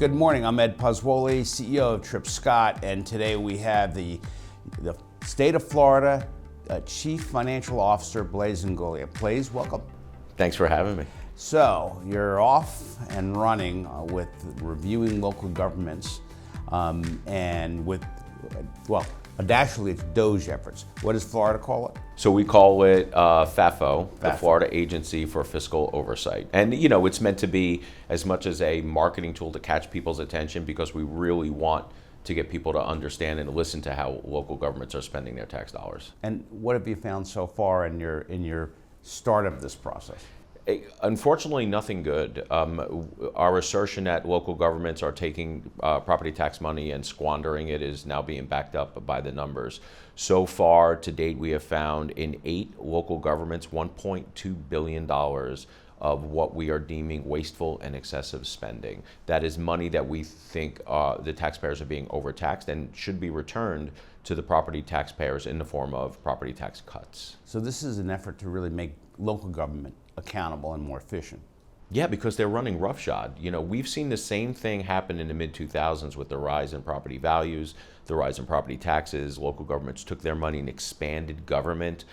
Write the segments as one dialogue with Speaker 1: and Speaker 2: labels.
Speaker 1: Good morning, I'm Ed Pozzuoli, CEO of Tripp Scott, and today we have the state of Florida Chief Financial Officer, Blaise Ingoglia. Blaise, welcome.
Speaker 2: Thanks for having me.
Speaker 1: So, you're off and running with reviewing local governments and with, well, actually it's DOGE efforts. What does Florida call it?
Speaker 2: So we call it FAFO, the Florida Agency for Fiscal Oversight. And you know, it's meant to be as much as a marketing tool to catch people's attention, because we really want to get people to understand and listen to how local governments are spending their tax dollars.
Speaker 1: And what have you found so far in your start of this process?
Speaker 2: Unfortunately, nothing good. Our assertion that local governments are taking property tax money and squandering it is now being backed up by the numbers. So far, to date, we have found in 8 local governments $1.2 billion of what we are deeming wasteful and excessive spending. That is money that we think the taxpayers are being overtaxed and should be returned to the property taxpayers in the form of property tax cuts.
Speaker 1: So this is an effort to really make local government accountable and more efficient.
Speaker 2: Yeah, because they're running roughshod. You know, we've seen the same thing happen in the mid-2000s with the rise in property values, the rise in property taxes. Local governments took their money and expanded government.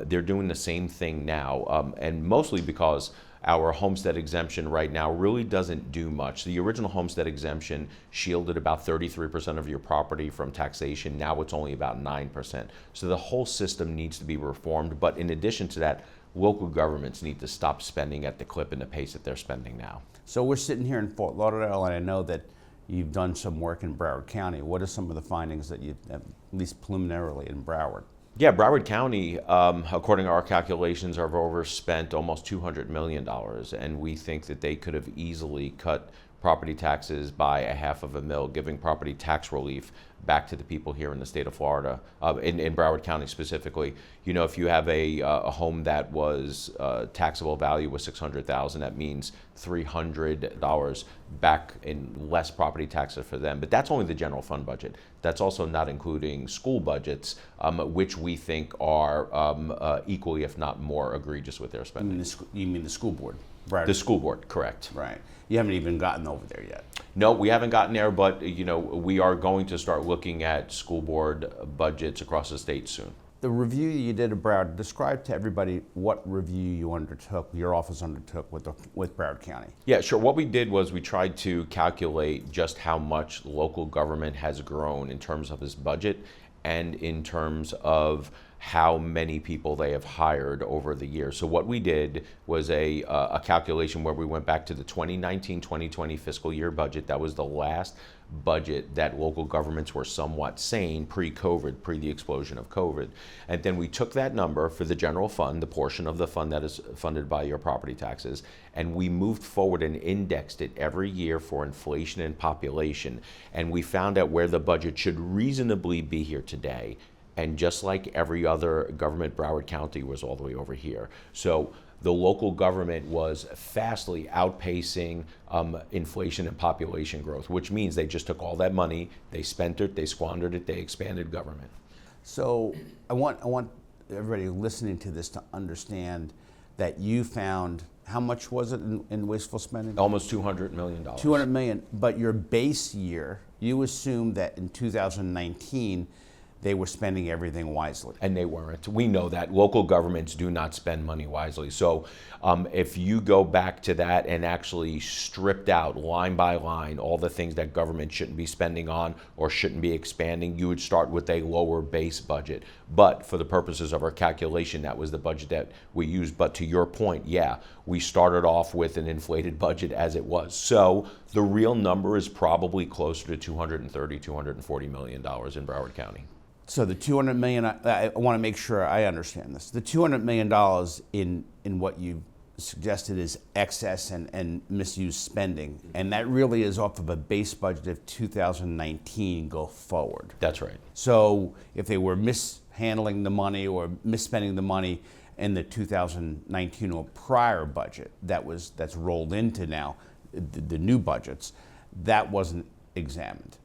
Speaker 2: They're doing the same thing now, and mostly because our homestead exemption right now really doesn't do much. The original homestead exemption shielded about 33% of your property from taxation. Now it's only about 9%. So the whole system needs to be reformed. But in addition to that, local governments need to stop spending at the clip and the pace that they're spending now.
Speaker 1: So we're sitting here in Fort Lauderdale, and I know that you've done some work in Broward County. What are some of the findings that you, at least preliminarily, in Broward?
Speaker 2: Yeah, Broward County, according to our calculations, have overspent almost $200 million, and we think that they could have easily cut property taxes by $500,000, giving property tax relief back to the people here in the state of Florida, in Broward County specifically. You know, if you have a home that was taxable value was $600,000, that means $300 back in less property taxes for them. But that's only the general fund budget. That's also not including school budgets, which we think are equally, if not more, egregious with their spending.
Speaker 1: You mean the school board? Right.
Speaker 2: The school board, correct.
Speaker 1: Right. You haven't even gotten over there yet.
Speaker 2: No, we haven't gotten there, but you know, we are going to start looking at school board budgets across the state soon.
Speaker 1: The review you did of Broward, describe to everybody what review you undertook, your office undertook with Broward County.
Speaker 2: Yeah, sure. What we did was we tried to calculate just how much local government has grown in terms of its budget and in terms of how many people they have hired over the years. So what we did was a calculation where we went back to the 2019-2020 fiscal year budget. That was the last budget that local governments were somewhat sane pre-COVID, pre the explosion of COVID. And then we took that number for the general fund, the portion of the fund that is funded by your property taxes, and we moved forward and indexed it every year for inflation and population. And we found out where the budget should reasonably be here today. And just like every other government, Broward County was all the way over here. So the local government was fastly outpacing inflation and population growth, which means they just took all that money, they spent it, they squandered it, they expanded government.
Speaker 1: So I want everybody listening to this to understand that you found, how much was it in wasteful spending?
Speaker 2: Almost $200 million.
Speaker 1: $200 million, but your base year, you assumed that in 2019, they were spending everything wisely.
Speaker 2: And they weren't. We know that. Local governments do not spend money wisely. So if you go back to that and actually stripped out line by line all the things that government shouldn't be spending on or shouldn't be expanding, you would start with a lower base budget. But for the purposes of our calculation, that was the budget that we used. But to your point, yeah, we started off with an inflated budget as it was. So the real number is probably closer to $230, $240 million in Broward County.
Speaker 1: So the $200 million, I want to make sure I understand this. The $200 million in what you suggested is excess and misused spending, and that really is off of a base budget of 2019 go forward.
Speaker 2: That's right.
Speaker 1: So if they were mishandling the money or misspending the money in the 2019 or prior budget that's rolled into now the new budgets, that wasn't examined.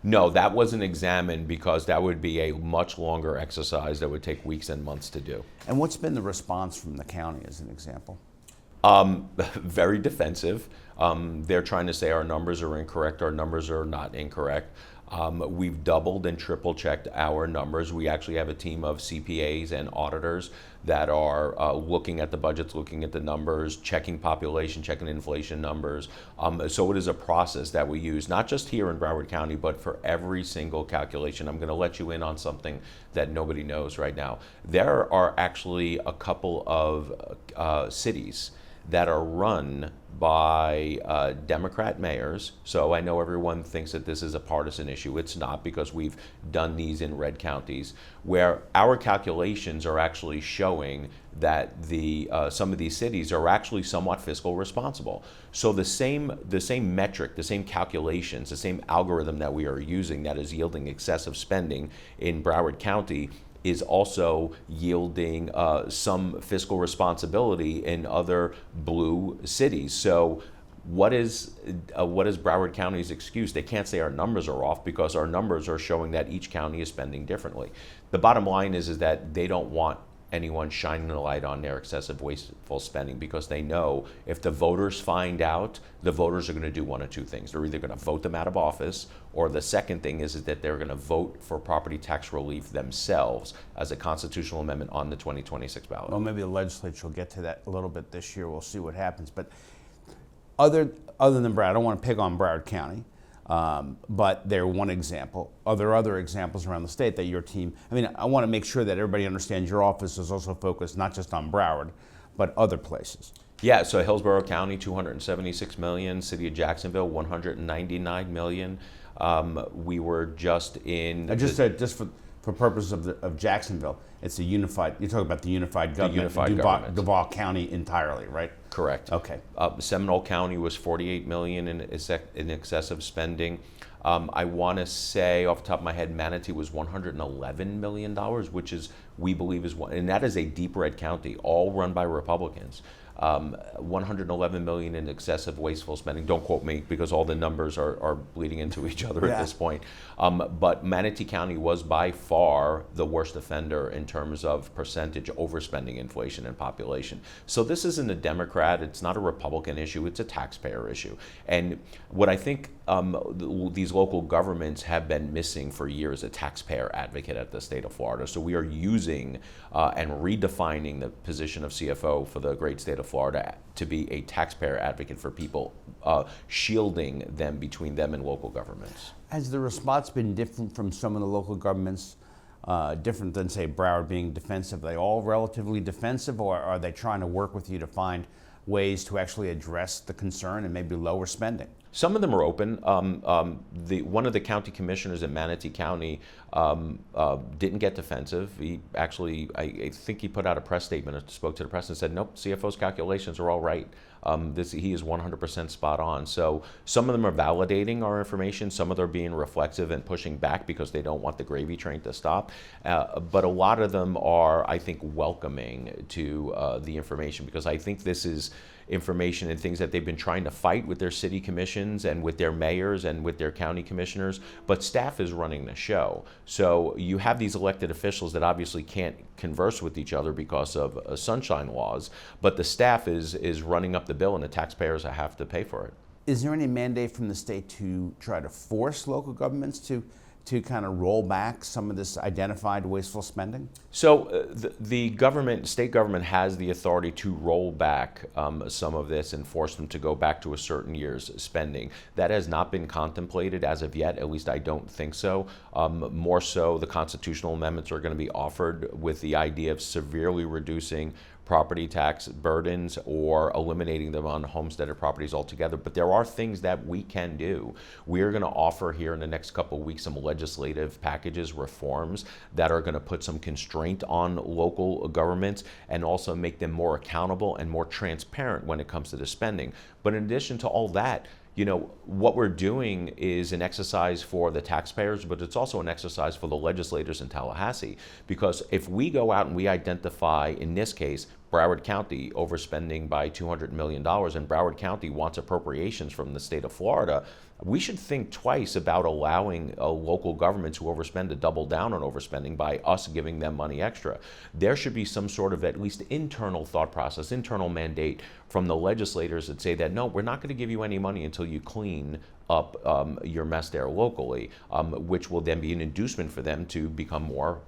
Speaker 2: No, that wasn't examined because that would be a much longer exercise that would take weeks and months to do.
Speaker 1: And what's been the response from the county as an example?
Speaker 2: Very defensive. They're trying to say our numbers are incorrect. Our numbers are not incorrect. We've doubled and triple checked our numbers. We actually have a team of CPAs and auditors that are looking at the budgets, looking at the numbers, checking population, checking inflation numbers. So it is a process that we use, not just here in Broward County, but for every single calculation. I'm going to let you in on something that nobody knows right now. There are actually a couple of cities that are run by Democrat mayors. So I know everyone thinks that this is a partisan issue. It's not, because we've done these in red counties where our calculations are actually showing that some of these cities are actually somewhat fiscal responsible. So the same metric, the same calculations, the same algorithm that we are using that is yielding excessive spending in Broward County is also yielding some fiscal responsibility in other blue cities. So what is Broward County's excuse? They can't say our numbers are off because our numbers are showing that each county is spending differently. The bottom line is that they don't want anyone shining a light on their excessive wasteful spending, because they know if the voters find out, the voters are going to do one of two things. They're either going to vote them out of office, or the second thing is that they're going to vote for property tax relief themselves as a constitutional amendment on the 2026 ballot.
Speaker 1: Well, maybe the legislature will get to that a little bit this year. We'll see what happens. But other than Broward, I don't want to pick on Broward County, but they're one example. Are there other examples around the state that your team, I want to make sure that everybody understands your office is also focused not just on Broward, but other places.
Speaker 2: Yeah, so Hillsborough County, 276 million, City of Jacksonville, 199 million. We were just in...
Speaker 1: Just for purposes of Jacksonville, it's a unified, you're talking about the unified government, Duval County entirely, right?
Speaker 2: Correct.
Speaker 1: Okay.
Speaker 2: Seminole County was 48 million in excessive spending. I want to say off the top of my head, Manatee was $111 million, which is, we believe is one, and that is a deep red county, all run by Republicans. 111 million in excessive wasteful spending. Don't quote me, because all the numbers are bleeding into each other at this point. But Manatee County was by far the worst offender in terms of percentage overspending, inflation, and population. So this isn't a Democrat, it's not a Republican issue, it's a taxpayer issue. And what I think these local governments have been missing for years, a taxpayer advocate at the state of Florida. So we are using and redefining the position of CFO for the great state of Florida to be a taxpayer advocate for people, shielding them between them and local governments.
Speaker 1: Has the response been different from some of the local governments, different than, say, Broward being defensive? Are they all relatively defensive, or are they trying to work with you to find ways to actually address the concern and maybe lower spending?
Speaker 2: Some of them are open. One of the county commissioners in Manatee County didn't get defensive. He actually, I think he put out a press statement and spoke to the press and said, nope, CFO's calculations are all right. He is 100% spot on. So some of them are validating our information. Some of them are being reflexive and pushing back because they don't want the gravy train to stop. But a lot of them are, I think, welcoming to the information, because I think this is information and things that they've been trying to fight with their city commissions and with their mayors and with their county commissioners, but staff is running the show. So you have these elected officials that obviously can't converse with each other because of sunshine laws, but the staff is running up the bill and the taxpayers have to pay for it.
Speaker 1: Is there any mandate from the state to try to force local governments to kind of roll back some of this identified wasteful spending?
Speaker 2: So the government, state government, has the authority to roll back some of this and force them to go back to a certain year's spending. That has not been contemplated as of yet, at least I don't think so. More so, the constitutional amendments are going to be offered with the idea of severely reducing property tax burdens or eliminating them on homesteaded properties altogether. But there are things that we can do. We're going to offer here in the next couple of weeks some legislative packages, reforms that are going to put some constraint on local governments and also make them more accountable and more transparent when it comes to the spending. But in addition to all that, what we're doing is an exercise for the taxpayers, but it's also an exercise for the legislators in Tallahassee. Because if we go out and we identify, in this case, Broward County overspending by $200 million, and Broward County wants appropriations from the state of Florida, we should think twice about allowing local governments who overspend to double down on overspending by us giving them money extra. There should be some sort of at least internal thought process, internal mandate from the legislators that say that, no, we're not going to give you any money until you clean up your mess there locally, which will then be an inducement for them to become more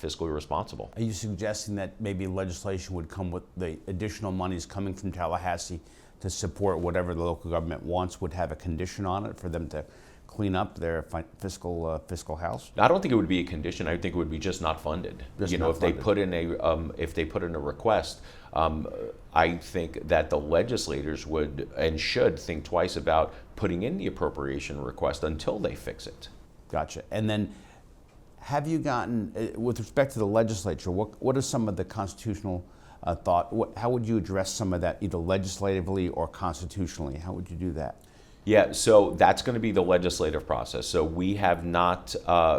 Speaker 2: fiscally responsible.
Speaker 1: Are you suggesting that maybe legislation would come with the additional monies coming from Tallahassee to support whatever the local government wants, would have a condition on it for them to clean up their fiscal house?
Speaker 2: I don't think it would be a condition. I think it would be just not funded.
Speaker 1: Just
Speaker 2: you know,
Speaker 1: not
Speaker 2: if
Speaker 1: funded.
Speaker 2: they put in a request, I think that the legislators would and should think twice about putting in the appropriation request until they fix it.
Speaker 1: Gotcha. And then, have you gotten, with respect to the legislature, what are some of the constitutional how would you address some of that, either legislatively or constitutionally? How would you do that?
Speaker 2: Yeah, so that's going to be the legislative process. So we have not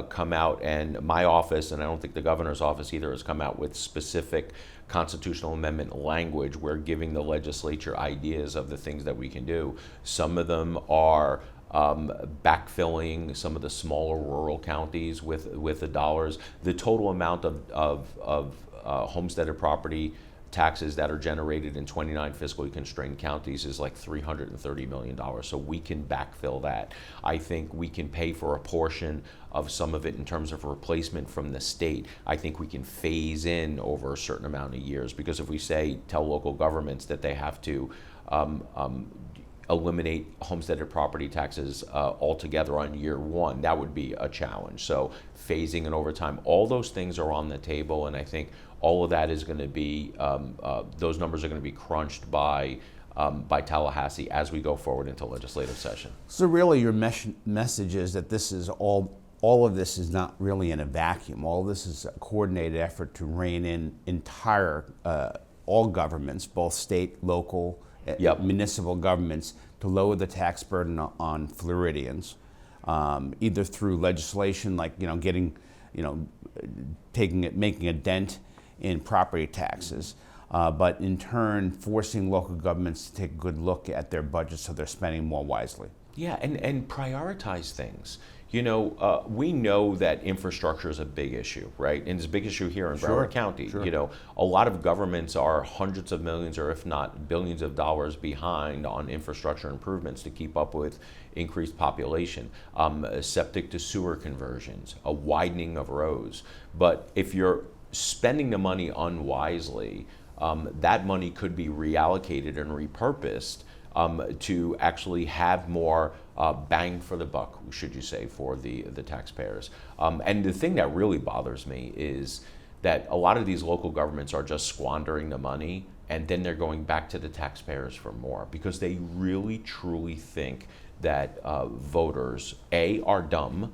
Speaker 2: come out, and my office, and I don't think the governor's office either, has come out with specific constitutional amendment language. We're giving the legislature ideas of the things that we can do. Some of them are backfilling some of the smaller rural counties with the dollars. The total amount of homesteaded property taxes that are generated in 29 fiscally constrained counties is like $330 million. So we can backfill that. I think we can pay for a portion of some of it in terms of replacement from the state. I think we can phase in over a certain amount of years, because if we tell local governments that they have to eliminate homesteaded property taxes altogether on year one, that would be a challenge. So phasing and over time, all those things are on the table, and I think all of that is going to be, those numbers are going to be crunched by Tallahassee as we go forward into legislative session.
Speaker 1: So really your message is that this is all of this is not really in a vacuum. All of this is a coordinated effort to rein in all governments, both state, local,
Speaker 2: Yep.
Speaker 1: municipal governments, to lower the tax burden on Floridians, either through legislation like making a dent in property taxes, but in turn forcing local governments to take a good look at their budgets so they're spending more wisely.
Speaker 2: Yeah, and prioritize things. You know, we know that infrastructure is a big issue, right? And it's a big issue here in Broward County.
Speaker 1: Sure.
Speaker 2: You know, a lot of governments are hundreds of millions, or if not billions of dollars behind on infrastructure improvements to keep up with increased population, septic to sewer conversions, a widening of roads. But if you're spending the money unwisely, that money could be reallocated and repurposed to actually have more bang for the buck, should you say, for the taxpayers. And the thing that really bothers me is that a lot of these local governments are just squandering the money, and then they're going back to the taxpayers for more, because they really truly think that voters, A, are dumb,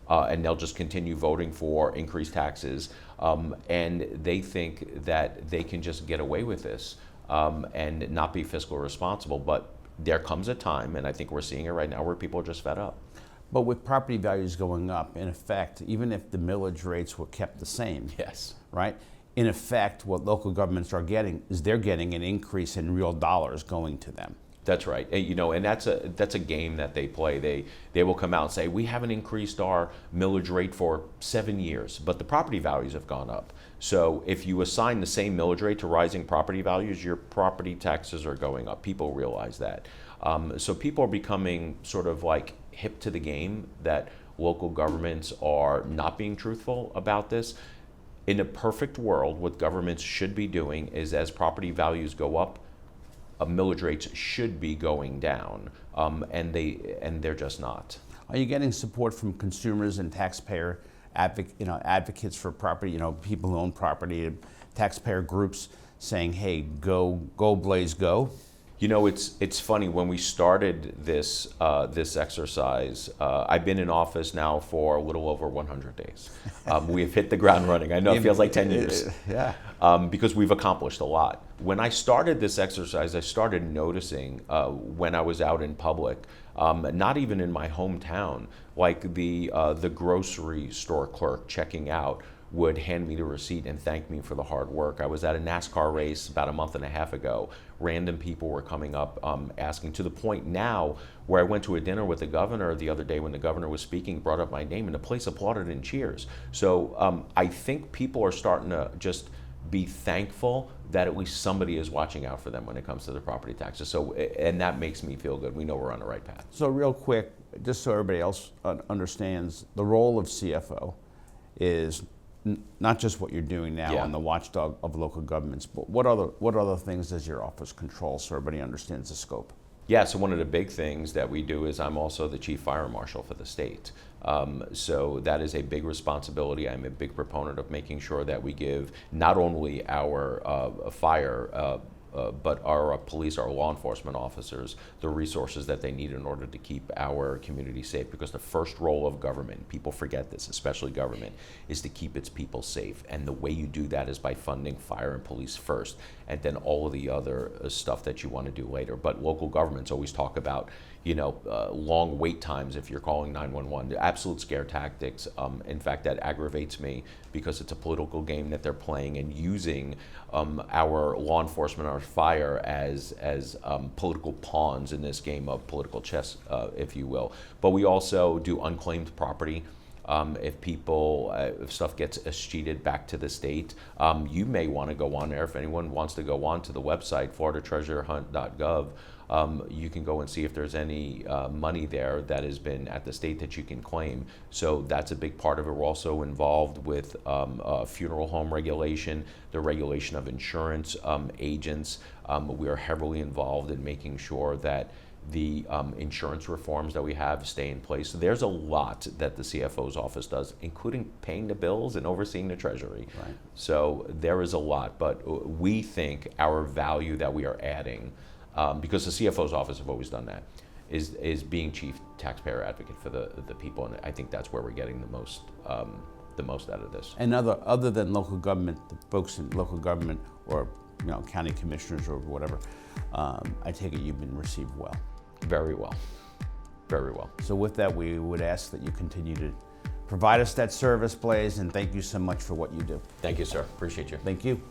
Speaker 2: and they'll just continue voting for increased taxes, and they think that they can just get away with this and not be fiscally responsible. But there comes a time, and I think we're seeing it right now, where people are just fed up.
Speaker 1: But with property values going up, in effect, even if the millage rates were kept the same,
Speaker 2: Yes.
Speaker 1: right? In effect, what local governments are getting is they're getting an increase in real dollars going to them.
Speaker 2: That's right. And, you know, and that's a game that they play. They will come out and say, we haven't increased our millage rate for 7 years, but the property values have gone up. So if you assign the same millage rate to rising property values, your property taxes are going up. People realize that. So people are becoming sort of like hip to the game that local governments are not being truthful about this. In a perfect world, what governments should be doing is, as property values go up, millage rates should be going down, and they're just not.
Speaker 1: Are you getting support from consumers and taxpayer advocates for property, people who own property, taxpayer groups saying, hey, go Blaise, go?
Speaker 2: You know, it's funny, when we started this exercise, I've been in office now for a little over 100 days. We have hit the ground running. I know it feels like 10 years.
Speaker 1: Yeah.
Speaker 2: Because we've accomplished a lot. When I started this exercise, I started noticing when I was out in public, not even in my hometown, like the grocery store clerk checking out would hand me the receipt and thank me for the hard work. I was at a NASCAR race about a month and a half ago. Random people were coming up asking, to the point now where I went to a dinner with the governor the other day when the governor was speaking, brought up my name, and the place applauded and cheers. So I think people are starting to just be thankful that at least somebody is watching out for them when it comes to the property taxes. So, and that makes me feel good. We know we're on the right path.
Speaker 1: So real quick, just so everybody else understands, the role of CFO is not just what you're doing now
Speaker 2: Yeah.
Speaker 1: on the watchdog of local governments, but what other things does your office control so everybody understands the scope?
Speaker 2: Yeah, so one of the big things that we do is I'm also the chief fire marshal for the state. So that is a big responsibility. I'm a big proponent of making sure that we give not only our fire, but our police, our law enforcement officers, the resources that they need in order to keep our community safe. Because the first role of government, people forget this, especially government, is to keep its people safe. And the way you do that is by funding fire and police first, and then all of the other stuff that you want to do later. But local governments always talk about, long wait times if you're calling 911. The absolute scare tactics. In fact, that aggravates me because it's a political game that they're playing and using our law enforcement, our fire as political pawns in this game of political chess, if you will. But we also do unclaimed property. If stuff gets escheated back to the state, you may want to go on there. If anyone wants to go on to the website, FloridaTreasureHunt.gov, you can go and see if there's any money there that has been at the state that you can claim. So that's a big part of it. We're also involved with funeral home regulation, the regulation of insurance agents. We are heavily involved in making sure that the insurance reforms that we have stay in place. So there's a lot that the CFO's office does, including paying the bills and overseeing the Treasury.
Speaker 1: Right.
Speaker 2: So there is a lot, but we think our value that we are adding, because the CFO's office have always done that, is being chief taxpayer advocate for the people, and I think that's where we're getting the most out of this.
Speaker 1: And other than local government, the folks in local government or county commissioners or whatever, I take it you've been received well.
Speaker 2: Very well. Very well.
Speaker 1: So with that, we would ask that you continue to provide us that service, Blaise, and thank you so much for what you do.
Speaker 2: Thank you, sir. Appreciate you.
Speaker 1: Thank you.